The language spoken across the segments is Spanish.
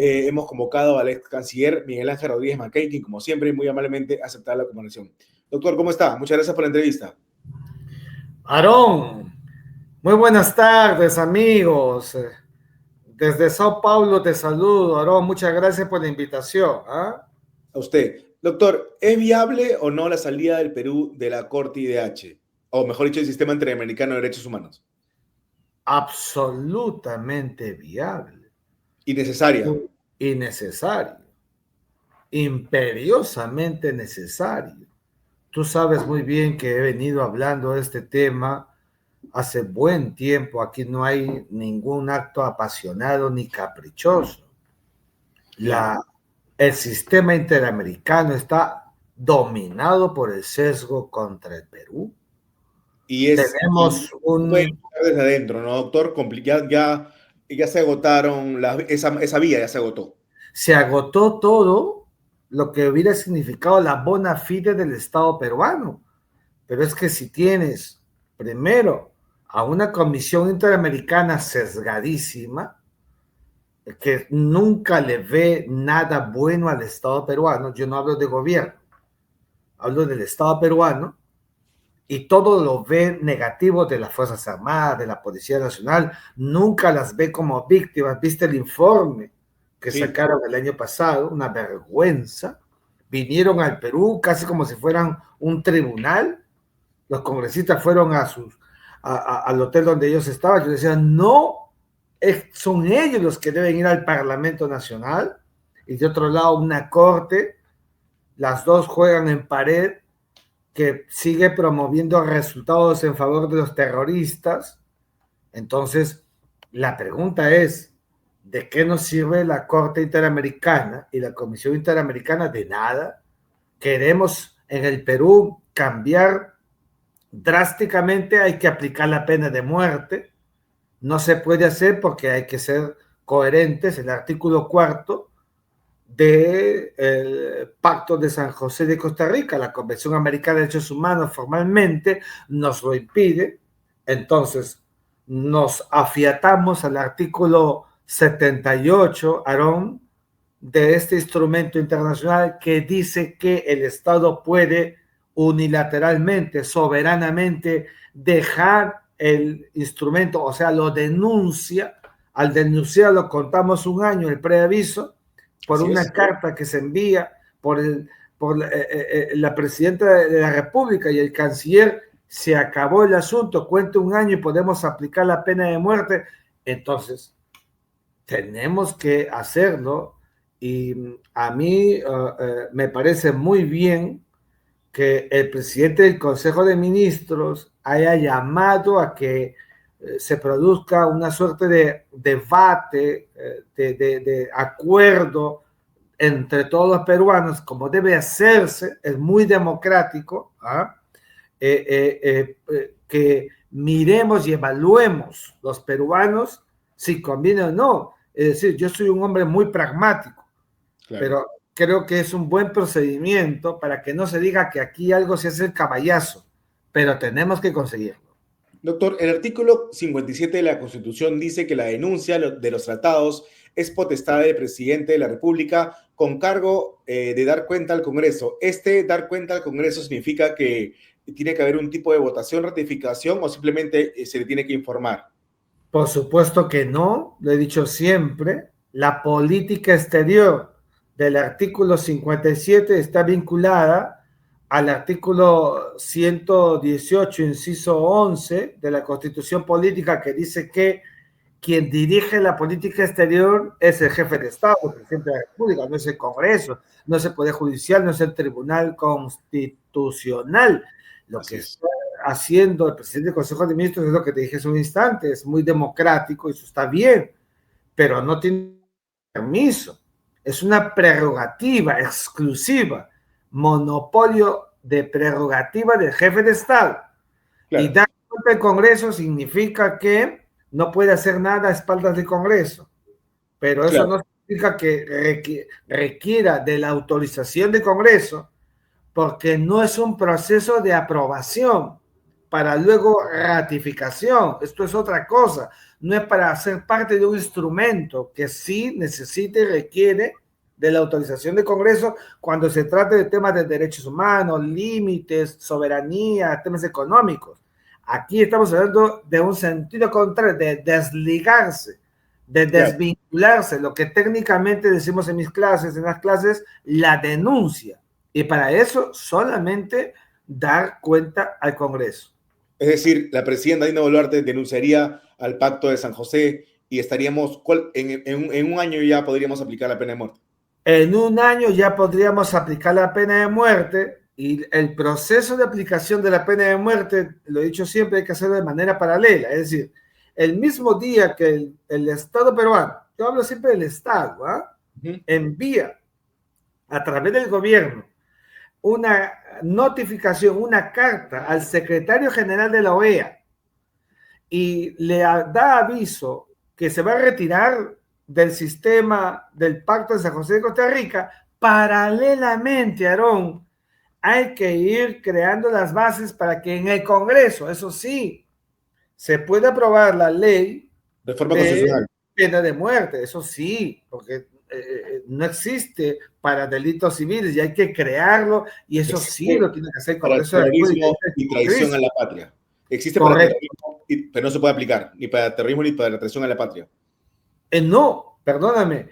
hemos convocado al ex canciller Miguel Ángel Rodríguez Mackay, quien como siempre muy amablemente aceptado la conversación. Doctor, ¿cómo está? Muchas gracias por la entrevista. Aarón, muy buenas tardes, amigos. Desde Sao Paulo te saludo, Aarón. Muchas gracias por la invitación. A usted. Doctor, ¿es viable o no la salida del Perú de la Corte IDH? O mejor dicho, el Sistema Interamericano de Derechos Humanos. Absolutamente viable. Y necesaria. Y necesario. Imperiosamente necesario. Tú sabes muy bien que he venido hablando de este tema hace buen tiempo. Aquí no hay ningún acto apasionado ni caprichoso. El sistema interamericano está dominado por el sesgo contra el Perú. Y tenemos desde adentro, ¿no, doctor? Ya se agotaron, esa vía ya se agotó. Se agotó todo lo que hubiera significado la bona fide del Estado peruano. Pero es que si tienes, primero, a una comisión interamericana sesgadísima, que nunca le ve nada bueno al Estado peruano, yo no hablo de gobierno, hablo del Estado peruano, y todo lo ve negativo de las Fuerzas Armadas, de la Policía Nacional, nunca las ve como víctimas. ¿Viste el informe que sacaron el año pasado? Una vergüenza. Vinieron al Perú casi como si fueran un tribunal. Los congresistas fueron al hotel donde ellos estaban. Yo decía, no, son ellos los que deben ir al Parlamento Nacional. Y de otro lado, una corte. Las dos juegan en pared, que sigue promoviendo resultados en favor de los terroristas. Entonces, la pregunta es, ¿de qué nos sirve la Corte Interamericana y la Comisión Interamericana? De nada. Queremos en el Perú cambiar drásticamente, hay que aplicar la pena de muerte. No se puede hacer porque hay que ser coherentes. El artículo 4 del Pacto de San José de Costa Rica, la Convención Americana de Derechos Humanos, formalmente nos lo impide. Entonces nos afiatamos al artículo 78, Aarón, de este instrumento internacional que dice que el Estado puede unilateralmente, soberanamente dejar el instrumento, o sea, lo denuncia. Al denunciarlo contamos un año el preaviso por una carta que se envía por la presidenta de la República y el canciller. Se acabó el asunto, cuenta un año y podemos aplicar la pena de muerte. Entonces, tenemos que hacerlo, y a mí me parece muy bien que el presidente del Consejo de Ministros haya llamado a que se produzca una suerte de debate, de acuerdo entre todos los peruanos, como debe hacerse. Es muy democrático, que miremos y evaluemos los peruanos si conviene o no. Es decir, yo soy un hombre muy pragmático, pero creo que es un buen procedimiento para que no se diga que aquí algo se hace el caballazo, pero tenemos que conseguirlo. Doctor, el artículo 57 de la Constitución dice que la denuncia de los tratados es potestad del presidente de la República con cargo de dar cuenta al Congreso. Dar cuenta al Congreso significa que tiene que haber un tipo de votación, ratificación, o simplemente se le tiene que informar. Por supuesto que no, lo he dicho siempre. La política exterior del artículo 57 está vinculada al artículo 118, inciso 11 de la Constitución Política, que dice que quien dirige la política exterior es el jefe de Estado, el presidente de la República, no es el Congreso, no es el Poder Judicial, no es el Tribunal Constitucional. Lo que está haciendo el presidente del Consejo de Ministros es lo que te dije hace un instante, es muy democrático, eso está bien, pero no tiene permiso. Es una prerrogativa exclusiva, monopolio de prerrogativa del jefe de Estado. Claro. Y dar cuenta al Congreso significa que no puede hacer nada a espaldas del Congreso, pero eso no significa que requiera de la autorización del Congreso, porque no es un proceso de aprobación, para luego ratificación. Esto es otra cosa. No es para ser parte de un instrumento que sí necesita y requiere de la autorización del Congreso cuando se trate de temas de derechos humanos, límites, soberanía, temas económicos. Aquí estamos hablando de un sentido contrario, de desligarse, de desvincularse, lo que técnicamente decimos en mis clases, en las clases, la denuncia. Y para eso solamente dar cuenta al Congreso. Es decir, la presidenta Dina Boluarte denunciaría al Pacto de San José y estaríamos, en un año ya podríamos aplicar la pena de muerte. En un año ya podríamos aplicar la pena de muerte y el proceso de aplicación de la pena de muerte, lo he dicho siempre, hay que hacerlo de manera paralela. Es decir, el mismo día que el Estado peruano, yo hablo siempre del Estado, envía a través del gobierno una notificación, una carta al secretario general de la OEA y le da aviso que se va a retirar del sistema del Pacto de San José de Costa Rica, paralelamente, Aarón, hay que ir creando las bases para que en el Congreso, eso sí, se pueda aprobar la ley reforma constitucional, pena de muerte, eso sí, porque no existe para delitos civiles y hay que crearlo y eso existe sí lo tiene que hacer el para Congreso de la República. y traición a la patria. Existe Correcto. para terrorismo, pero no se puede aplicar ni para terrorismo ni para la traición a la patria. No, perdóname,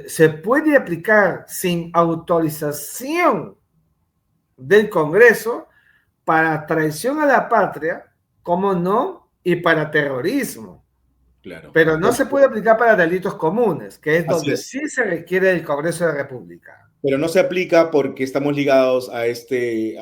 se puede aplicar sin autorización del Congreso para traición a la patria, ¿cómo no? Y para terrorismo. Claro. Pero no se puede aplicar para delitos comunes, que es donde es. sí se requiere el Congreso de la República. Pero no se aplica porque estamos ligados a este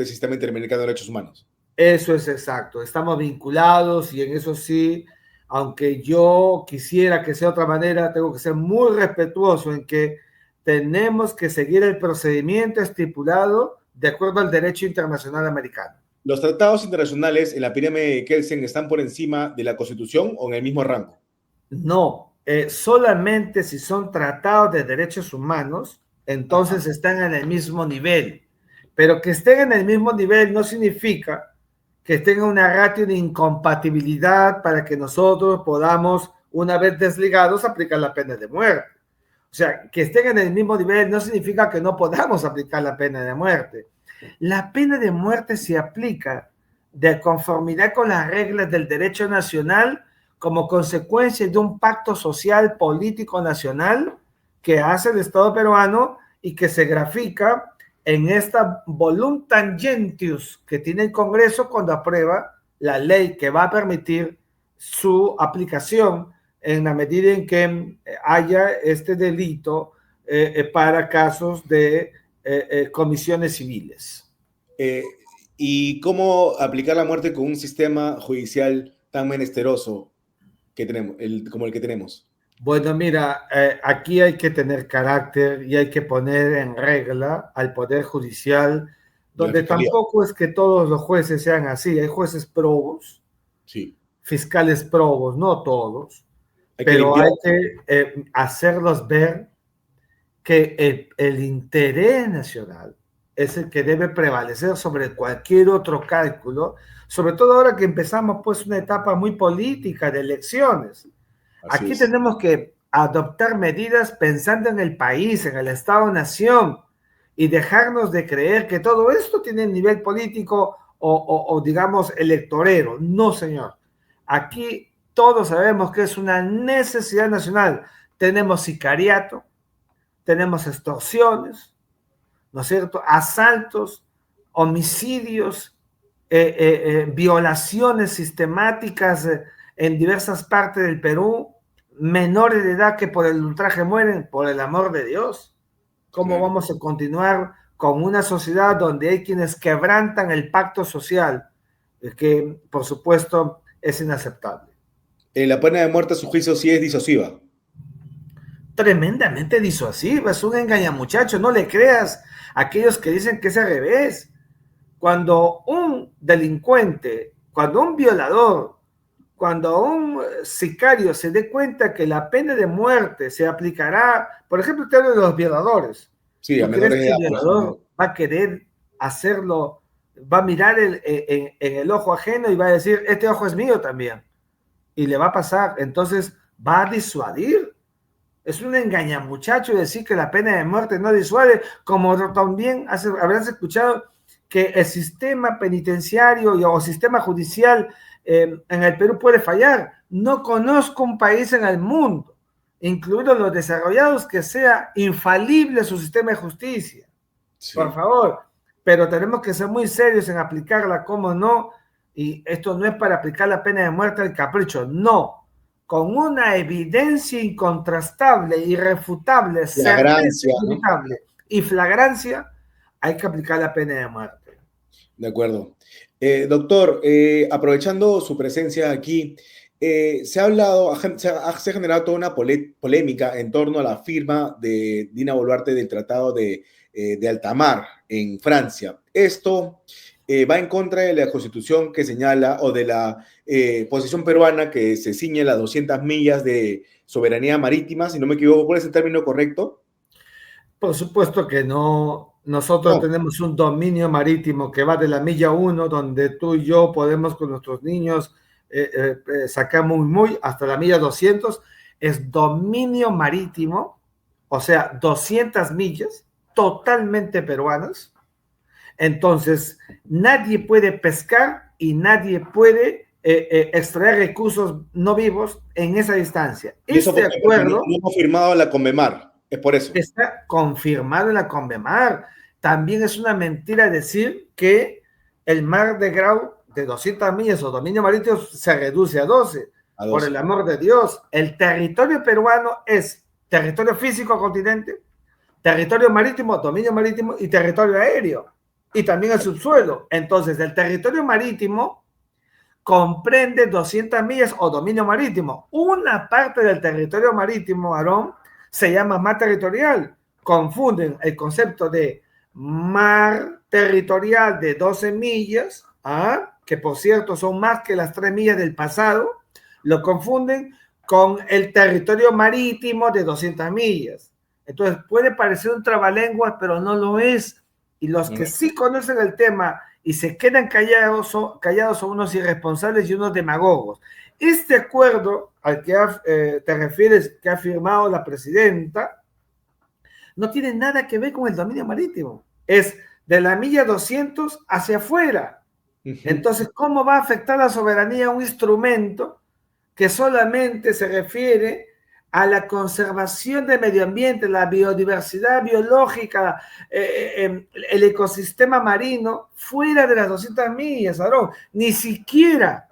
sistema interamericano de derechos humanos. Eso es exacto, estamos vinculados y en eso sí, aunque yo quisiera que sea de otra manera, tengo que ser muy respetuoso en que tenemos que seguir el procedimiento estipulado de acuerdo al derecho internacional americano. ¿Los tratados internacionales en la pirámide de Kelsen están por encima de la Constitución o en el mismo rango? No, solamente si son tratados de derechos humanos, entonces están en el mismo nivel. Pero que estén en el mismo nivel no significa que tenga una ratio de incompatibilidad para que nosotros podamos, una vez desligados, aplicar la pena de muerte. O sea, que estén en el mismo nivel no significa que no podamos aplicar la pena de muerte. La pena de muerte se aplica de conformidad con las reglas del derecho nacional como consecuencia de un pacto social político nacional que hace el Estado peruano y que se grafica en esta voluntas gentius que tiene el Congreso cuando aprueba la ley que va a permitir su aplicación en la medida en que haya este delito para casos de comisiones civiles. ¿Y cómo aplicar la muerte con un sistema judicial tan menesteroso que tenemos, como el que tenemos? Bueno, mira, aquí hay que tener carácter y hay que poner en regla al Poder Judicial, donde tampoco es que todos los jueces sean así. Hay jueces probos, sí, fiscales probos, no todos, pero hay que hacerlos ver que el interés nacional es el que debe prevalecer sobre cualquier otro cálculo, sobre todo ahora que empezamos pues una etapa muy política de elecciones. Aquí tenemos que adoptar medidas pensando en el país, en el Estado-nación, y dejarnos de creer que todo esto tiene nivel político o digamos electorero. No, señor. Aquí todos sabemos que es una necesidad nacional. Tenemos sicariato, tenemos extorsiones, ¿no es cierto? Asaltos, homicidios, violaciones sistemáticas en diversas partes del Perú, menores de edad que por el ultraje mueren, por el amor de Dios. ¿Cómo vamos a continuar con una sociedad donde hay quienes quebrantan el pacto social, que por supuesto es inaceptable? La pena de muerte a su juicio sí es disuasiva. Tremendamente disuasiva, es un engañamuchacho, no le creas a aquellos que dicen que es al revés. Cuando un delincuente, cuando un violador, cuando un sicario se dé cuenta que la pena de muerte se aplicará, por ejemplo, te hablo de los violadores. Sí, ¿Tú crees que el violador va a querer hacerlo va a mirar en el ojo ajeno y va a decir, este ojo es mío también. Y le va a pasar. Entonces va a disuadir. Es un engañamuchacho decir que la pena de muerte no disuade, como también habrás escuchado que el sistema penitenciario o sistema judicial en el Perú puede fallar. No conozco un país en el mundo, incluidos los desarrollados, que sea infalible su sistema de justicia. Sí. Por favor, pero tenemos que ser muy serios en aplicarla, ¿cómo no? Y esto no es para aplicar la pena de muerte al capricho, no. Con una evidencia incontrastable, irrefutable, flagrancia, certeza, y flagrancia, hay que aplicar la pena de muerte. De acuerdo. Doctor, aprovechando su presencia aquí, se ha hablado, se ha generado toda una polémica en torno a la firma de Dina Boluarte del Tratado de Altamar en Francia. Esto va en contra de la Constitución que señala, o de la posición peruana que se ciñe las 200 millas de soberanía marítima, si no me equivoco. ¿Cuál es el término correcto? Por supuesto que no. Nosotros tenemos un dominio marítimo que va de la milla 1, donde tú y yo podemos con nuestros niños sacar muy, hasta la milla 200. Es dominio marítimo, o sea, 200 millas totalmente peruanas. Entonces, nadie puede pescar y nadie puede extraer recursos no vivos en esa distancia. Este acuerdo no hemos firmado la CONMEMAR, es por eso. Está confirmado en la CONMEMAR. También es una mentira decir que el mar de Grau de 200 millas o dominio marítimo se reduce a 12. Por el amor de Dios, el territorio peruano es territorio físico continente, territorio marítimo, dominio marítimo y territorio aéreo. Y también el subsuelo. Entonces, el territorio marítimo comprende 200 millas o dominio marítimo. Una parte del territorio marítimo, Aarón, se llama mar territorial. Confunden el concepto de mar territorial de 12 millas, que por cierto son más que las 3 millas del pasado, lo confunden con el territorio marítimo de 200 millas. Entonces puede parecer un trabalenguas, pero no lo es. Y los que sí conocen el tema y se quedan callados son unos irresponsables y unos demagogos. Este acuerdo al que te refieres, que ha firmado la presidenta, no tiene nada que ver con el dominio marítimo. Es de la milla 200 hacia afuera. Entonces, ¿cómo va a afectar la soberanía un instrumento que solamente se refiere a la conservación del medio ambiente, la biodiversidad biológica, el ecosistema marino, fuera de las 200 millas, Aarón? Ni siquiera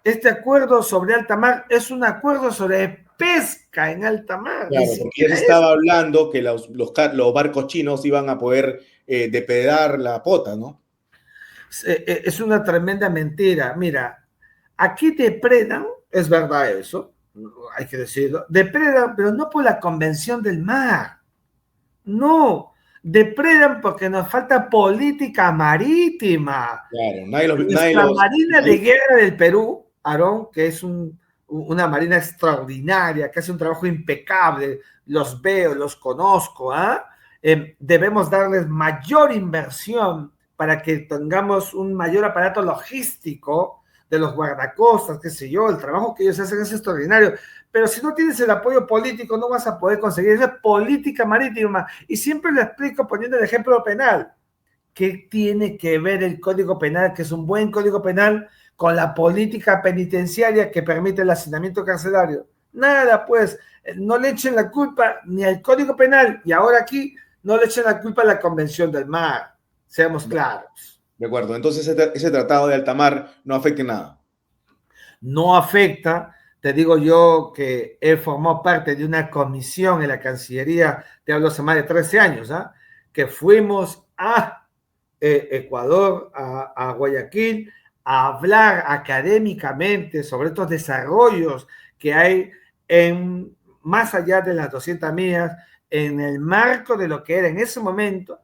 este acuerdo sobre alta mar es un acuerdo sobre pesca en alta mar. Claro, porque ya se estaba hablando que los barcos chinos iban a poder depredar la pota, ¿no? Es una tremenda mentira. Mira, aquí depredan, es verdad eso, hay que decirlo, depredan, pero no por la Convención del Mar. No, depredan porque nos falta política marítima. Claro, la Marina de Guerra del Perú, Aarón, que es una marina extraordinaria, que hace un trabajo impecable, los veo, los conozco, debemos darles mayor inversión para que tengamos un mayor aparato logístico de los guardacostas, qué sé yo, el trabajo que ellos hacen es extraordinario, pero si no tienes el apoyo político no vas a poder conseguir esa política marítima. Y siempre lo explico poniendo el ejemplo penal. ¿Qué tiene que ver el Código Penal, que es un buen Código Penal, con la política penitenciaria que permite el hacinamiento carcelario? Nada, pues, no le echen la culpa ni al Código Penal, y ahora aquí no le echen la culpa a la Convención del Mar. Seamos claros. De acuerdo, entonces ese tratado de alta mar no afecta en nada. No afecta, te digo yo que he formado parte de una comisión en la Cancillería, te hablo hace más de 13 años, que fuimos a Ecuador, a Guayaquil, a hablar académicamente sobre estos desarrollos que hay más allá de las 200 millas, en el marco de lo que era en ese momento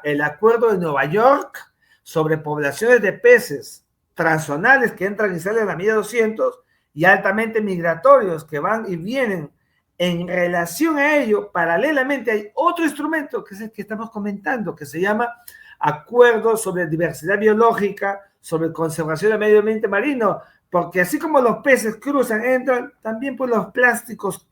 el acuerdo de Nueva York sobre poblaciones de peces transzonales que entran y salen a la milla 200 y altamente migratorios que van y vienen. En relación a ello, paralelamente hay otro instrumento que es el que estamos comentando, que se llama acuerdos sobre diversidad biológica, sobre conservación del medio ambiente marino, porque así como los peces cruzan, entran, también pues los plásticos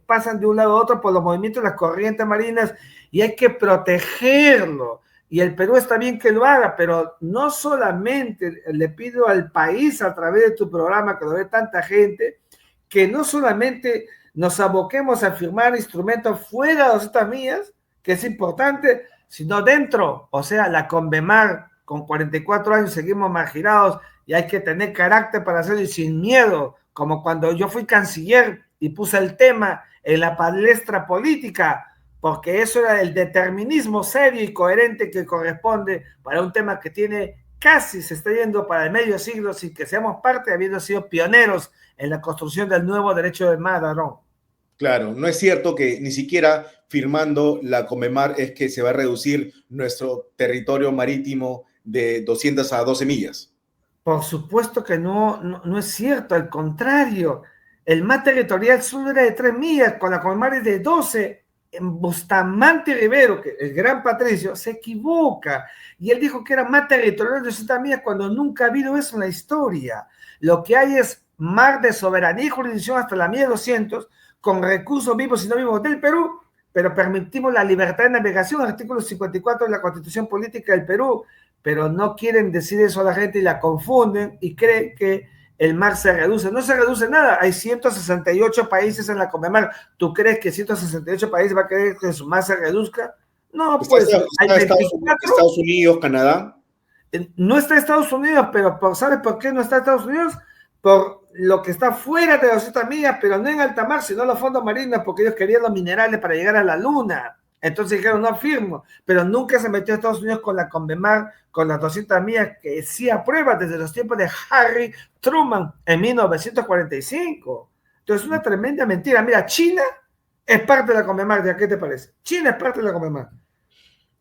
pasan de un lado a otro por los movimientos de las corrientes marinas y hay que protegerlo. Y el Perú está bien que lo haga, pero no solamente le pido al país a través de tu programa, que lo ve tanta gente, que no solamente nos aboquemos a firmar instrumentos fuera de 200 millas, que es importante, sino dentro. O sea, la Convemar, con 44 años seguimos marginados y hay que tener carácter para hacerlo y sin miedo, como cuando yo fui canciller y puse el tema en la palestra política, porque eso era el determinismo serio y coherente que corresponde para un tema que tiene casi, se está yendo para el medio siglo sin que seamos parte, habiendo sido pioneros en la construcción del nuevo derecho del mar, Aarón. Claro, no es cierto que ni siquiera firmando la Conmemar es que se va a reducir nuestro territorio marítimo de 200 a 12 millas. Por supuesto que no es cierto, al contrario. El mar territorial solo era de 3 millas, con la Conmemar es de 12. En Bustamante Rivero, que el gran Patricio, se equivoca. Y él dijo que era mar territorial de 200 millas cuando nunca ha habido eso en la historia. Lo que hay es mar de soberanía y jurisdicción hasta la milla 200, con recursos vivos y no vivos del Perú, pero permitimos la libertad de navegación, artículo 54 de la Constitución Política del Perú, pero no quieren decir eso a la gente y la confunden y creen que el mar se reduce. No se reduce nada, hay 168 países en la Conmemar. ¿Tú crees que 168 países va a querer que su mar se reduzca? No, pues hay 24. Estados Unidos, Canadá. No está Estados Unidos, pero ¿sabes por qué no está Estados Unidos? Por lo que está fuera de 200 millas, pero no en alta mar, sino los fondos marinos, porque ellos querían los minerales para llegar a la luna. Entonces dijeron, no firmo, pero nunca se metió a Estados Unidos con la Conmemar, con las 200 millas, que sí aprueba desde los tiempos de Harry Truman en 1945. Entonces, una tremenda mentira. Mira, China es parte de la Conmemar, ¿ya qué te parece? China es parte de la Conmemar.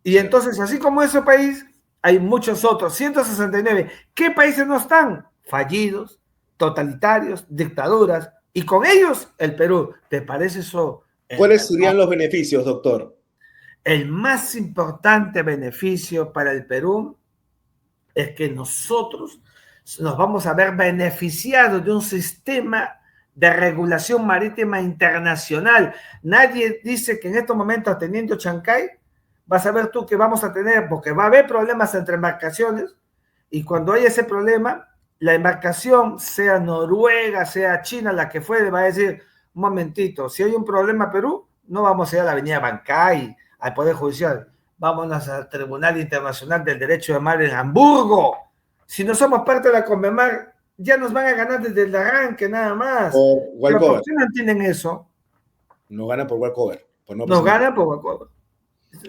Y entonces, así como ese país, hay muchos otros, 169. ¿Qué países no están? Fallidos, totalitarios, dictaduras, y con ellos el Perú. ¿Te parece eso? ¿Cuáles serían los beneficios, doctor? El más importante beneficio para el Perú es que nosotros nos vamos a ver beneficiados de un sistema de regulación marítima internacional. Nadie dice que en estos momentos, teniendo Chancay, vas a ver tú que vamos a tener, porque va a haber problemas entre embarcaciones, y cuando hay ese problema, la embarcación, sea Noruega, sea China, la que fuere, va a decir, un momentito, si hay un problema Perú, no vamos a ir a la avenida Bancay, al Poder Judicial, vámonos al Tribunal Internacional del Derecho de Mar en Hamburgo. Si no somos parte de la Conmemar, ya nos van a ganar desde el arranque nada más. ¿Pero por qué no entienden eso? Nos ganan por walkover. Nos ganan por walkover.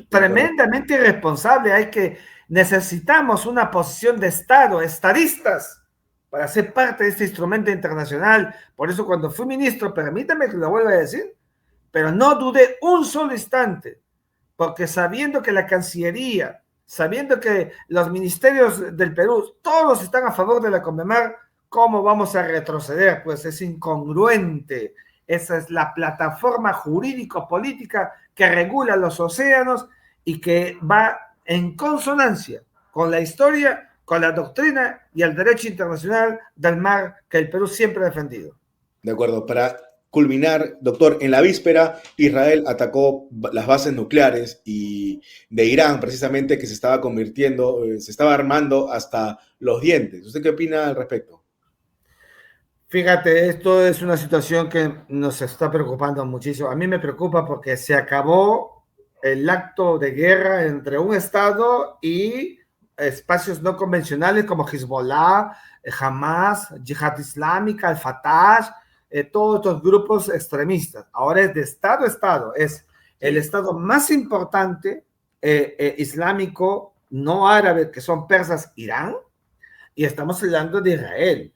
Tremendamente irresponsable. Necesitamos una posición de Estado, estadistas, para ser parte de este instrumento internacional. Por eso cuando fui ministro, permítame que lo vuelva a decir, pero no dudé un solo instante, porque sabiendo que la Cancillería, sabiendo que los ministerios del Perú, todos están a favor de la Conmemar, ¿cómo vamos a retroceder? Pues es incongruente. Esa es la plataforma jurídico-política que regula los océanos y que va en consonancia con la historia, con la doctrina y el derecho internacional del mar que el Perú siempre ha defendido. De acuerdo. Para culminar, doctor, en la víspera Israel atacó las bases nucleares de Irán, precisamente, que se estaba convirtiendo, se estaba armando hasta los dientes. ¿Usted qué opina al respecto? Fíjate, esto es una situación que nos está preocupando muchísimo. A mí me preocupa porque se acabó el acto de guerra entre un Estado y espacios no convencionales como Hezbollah, Hamas, Yihad Islámica, el Fatah, todos estos grupos extremistas. Ahora es de Estado a Estado. Es el Estado más importante islámico, no árabe, que son persas, Irán, y estamos hablando de Israel.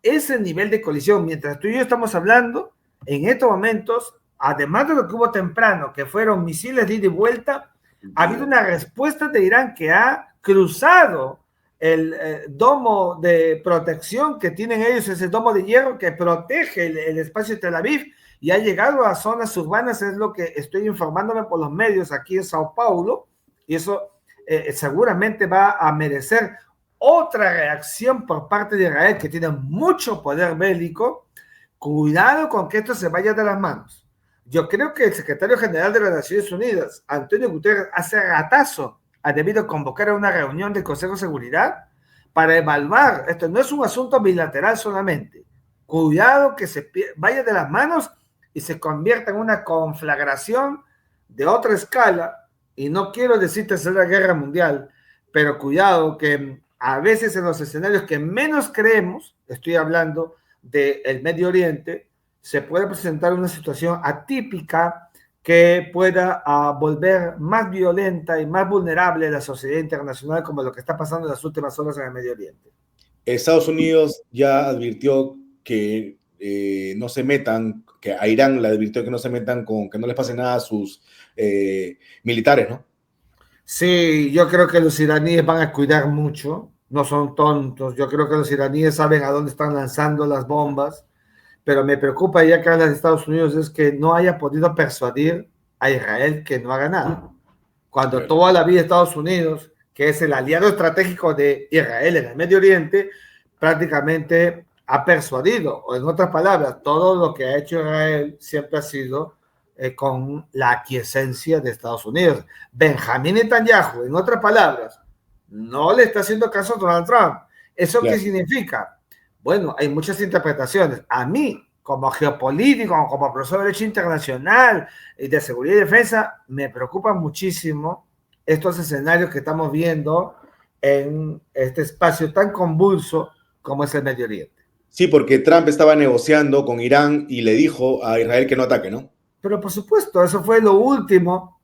Ese nivel de colisión, mientras tú y yo estamos hablando, en estos momentos, además de lo que hubo temprano, que fueron misiles de ida y vuelta, ha habido una respuesta de Irán que ha cruzado el domo de protección que tienen ellos, ese domo de hierro que protege el espacio de Tel Aviv, y ha llegado a zonas urbanas, es lo que estoy informándome por los medios aquí en Sao Paulo, y eso seguramente va a merecer otra reacción por parte de Israel, que tiene mucho poder bélico. Cuidado con que esto se vaya de las manos. Yo creo que el secretario general de las Naciones Unidas, Antonio Guterres, hace ratazo ha debido convocar a una reunión del Consejo de Seguridad para evaluar. Esto no es un asunto bilateral solamente. Cuidado que se vaya de las manos y se convierta en una conflagración de otra escala. Y no quiero decir tercera guerra mundial, pero cuidado que a veces en los escenarios que menos creemos, estoy hablando del Medio Oriente, se puede presentar una situación atípica que pueda volver más violenta y más vulnerable la sociedad internacional, como lo que está pasando en las últimas horas en el Medio Oriente. Estados Unidos ya advirtió que no se metan, que a Irán le advirtió que no se metan con, que no les pase nada a sus militares, ¿no? Sí, yo creo que los iraníes van a cuidar mucho, no son tontos, yo creo que los iraníes saben a dónde están lanzando las bombas, pero me preocupa ya que habla de Estados Unidos es que no haya podido persuadir a Israel que no haga nada. Cuando toda la vida Estados Unidos, que es el aliado estratégico de Israel en el Medio Oriente, prácticamente ha persuadido, o en otras palabras, todo lo que ha hecho Israel siempre ha sido con la aquiescencia de Estados Unidos. Benjamín Netanyahu, en otras palabras, no le está haciendo caso a Donald Trump. ¿Eso qué significa? Bueno, hay muchas interpretaciones. A mí, como geopolítico, como profesor de Derecho Internacional y de Seguridad y Defensa, me preocupan muchísimo estos escenarios que estamos viendo en este espacio tan convulso como es el Medio Oriente. Sí, porque Trump estaba negociando con Irán y le dijo a Israel que no ataque, ¿no? Pero por supuesto, eso fue lo último.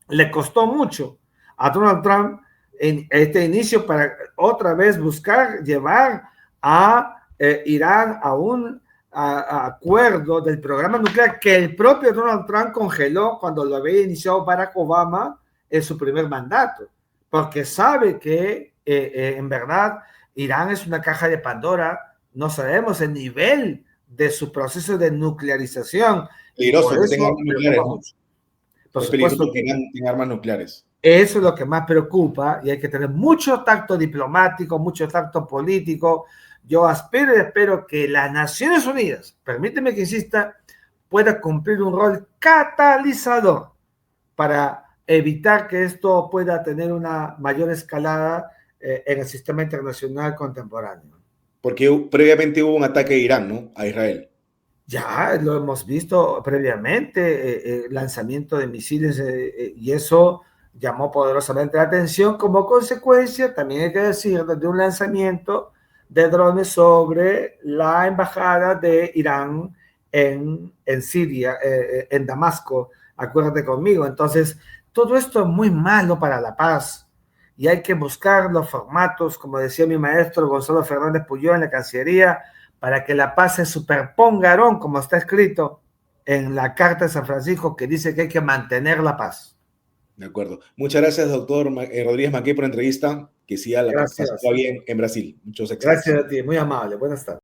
Le costó mucho a Donald Trump en este inicio para otra vez buscar llevar a Irán a un acuerdo del programa nuclear que el propio Donald Trump congeló cuando lo había iniciado Barack Obama en su primer mandato, porque sabe que en verdad Irán es una caja de Pandora, no sabemos el nivel de su proceso de nuclearización. Peligroso que tenga armas nucleares, ¿no? Por supuesto que tenga armas nucleares. Eso es lo que más preocupa y hay que tener mucho tacto diplomático, mucho tacto político. Yo aspiro y espero que las Naciones Unidas, permíteme que insista, pueda cumplir un rol catalizador para evitar que esto pueda tener una mayor escalada en el sistema internacional contemporáneo. Porque previamente hubo un ataque de Irán, ¿no? A Israel. Ya lo hemos visto previamente, lanzamiento de misiles y eso llamó poderosamente la atención. Como consecuencia, también hay que decir, de un lanzamiento de drones sobre la embajada de Irán en Siria, en Damasco, acuérdate conmigo. Entonces, todo esto es muy malo para la paz y hay que buscar los formatos, como decía mi maestro Gonzalo Fernández Puyol en la Cancillería, para que la paz se superponga, Aarón, como está escrito en la Carta de San Francisco, que dice que hay que mantener la paz. De acuerdo. Muchas gracias, doctor Rodríguez Mackey, por la entrevista. Que siga la paz bien en Brasil. Muchos éxitos. Gracias a ti, muy amable. Buenas tardes.